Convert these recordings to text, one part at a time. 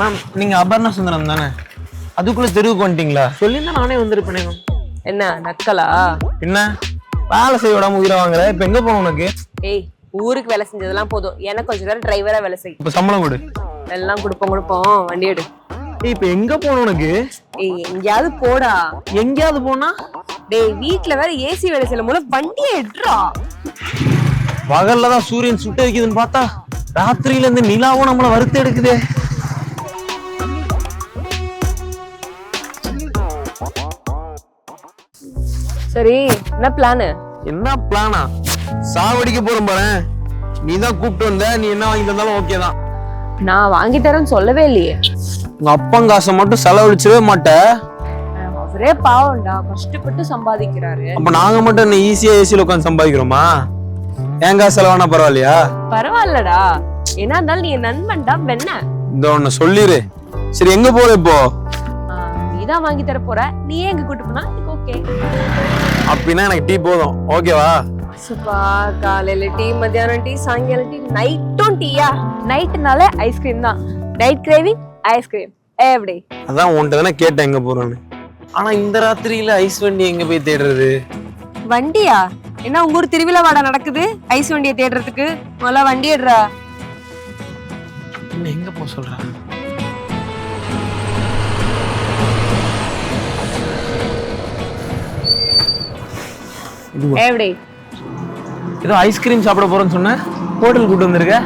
Ma'am நீங்க அபர்ணா சுந்தரம் தானே? அதுக்குள்ள தெருவுக்கு வந்துட்டீங்களா? சொல்லியிருந்தா நானே வந்திருப்பேனே மேம். என்ன நக்கலா? என்ன வேலை செய்ய விடாம உயிரை வாங்குற? இப்ப எங்க போன உனக்கு? ஏய், ஊருக்கு வேலை செஞ்சதெல்லாம் போதும், எனக்கு கொஞ்சம் நேரம் டிரைவரா வேலை செய். இப்ப சம்பளம் கொடு. எல்லாம் கொடுப்போம், வண்டி எடு. ஏய் இப்ப எங்க போன உனக்கு? ஏய் எங்கேயாவது போடா. எங்கேயாவது போனா? டேய் வீட்டுல வேற ஏசி வேலை செய்யல, மூலம் வண்டியை எடுறா. பகல்ல தான் சூரியன் சுட்டு வைக்குதுன்னு பார்த்தா ராத்திரியில இருந்து நிலாவும் நம்மள வறுத்து எடுக்குதே. சரி என்ன பிளானு? என்ன பிளானா? சாவடிக்க போறோம் பாரு. நீ தான் கூப்பிட்டு வந்த, நீ என்ன வாங்கி தந்தாலும் ஓகே தான். நான் வாங்கி தரேன்னு சொல்லவே இல்லையே. உங்க அப்பங்காசை மட்டும் செலவழிச்சவே மாட்ட. அவரே பாவம்டா, கஷ்டப்பட்டு சம்பாதிக்கிறாரு. அப்ப நாங்க மட்டும் என்ன ஈஸியா ஏசியில உட்காந்து சம்பாதிக்கிறோமா? ஏங்க செலவானா பரவாயில்லையா? பரவாயில்லடா, என்ன இருந்தாலும் நீ என் நண்பன்டா. வெண்ண இந்த ஒண்ணு சொல்லிரு. சரி எங்க போற இப்போ? நீதான் வாங்கி தர போற, நீயே எங்க கூட்டு போனா ஓகே. அப்படின்னா எனக்கு டீ போதும், ஓகேவா? சுப்பா, காலையில டீ, மத்தியானம் டீ, சாயங்காலம் டீ, நைட்டும் டீயா? நைட்டுனாலே ஐஸ்கிரீம் தான். Night craving ice cream every. அதான் உன்கிட்ட தானே கேட்டேன் எங்க போறோன்னு. ஆனா இந்த ராத்திரியில ஐஸ் வண்டி எங்க போய் தேடுறது? வண்டியா? என்ன உங்க ஊர் திருவிழா வாடா நடக்குது ஐஸ் வண்டியை தேடுறதுக்கு? முதல்ல வண்டி எடுறா. என்ன எங்க போ சொல்ற? எவ்ரி. ஏதோ ஐஸ்கிரீம் சாப்பிட போறேன்னு சொன்ன, ஹோட்டல் கூட்டு வந்திருக்க.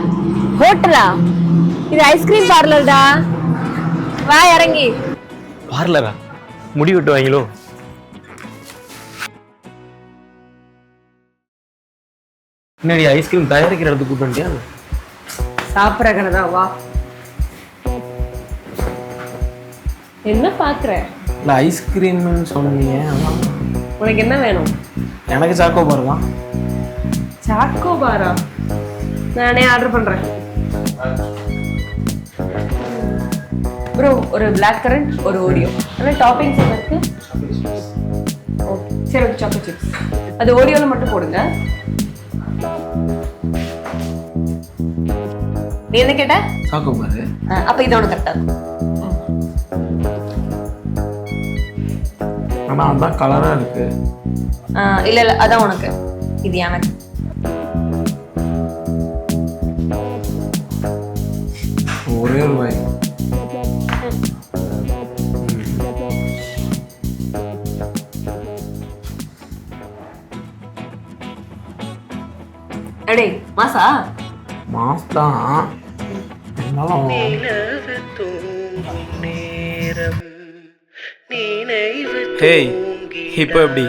ஹோட்டலா? இது ஐஸ்கிரீம் பார்லர்டா. வா இறங்கி. பார்லரா? முடி விட்டு வாங்கிலோ. என்னடி ஐஸ்கிரீம் தயாரிக்கிற இடத்துக்கு கூட்டு வந்துட்டியா? சாப்பிட்ற கடைதா, வா. என்ன பாக்குற? இல்ல ஐஸ்கிரீம்னு சொன்னீங்க. உனக்கு என்ன வேணும்? எனக்கு சாக்கோ பார் தான். சாக்கோ பாரா? நானே ஆர்டர் பண்றேன். ப்ரோ ஒரு பிளாக் கரண்ட், ஒரு ஓரியோ. ஆனா டாப்பிங்ஸ் என்ன இருக்கு? ஓகே சரி, ஓகே சாக்கோ சிப்ஸ். அது ஓரியோல மட்டும் போடுங்க. நீ என்ன கேட்ட? சாக்கோ பாரு. அப்ப இது உனக்கு கரெக்டா இருக்கும். ஆனா அதான் கலரா இருக்கு. இல்ல இல்ல அதான் உனக்கு, இது எனக்கு. ஒரே ஒரு வாய். அடே மாசா? மாஸ் தான். என்னாலும் ஹேய் இப்போ எப்படி?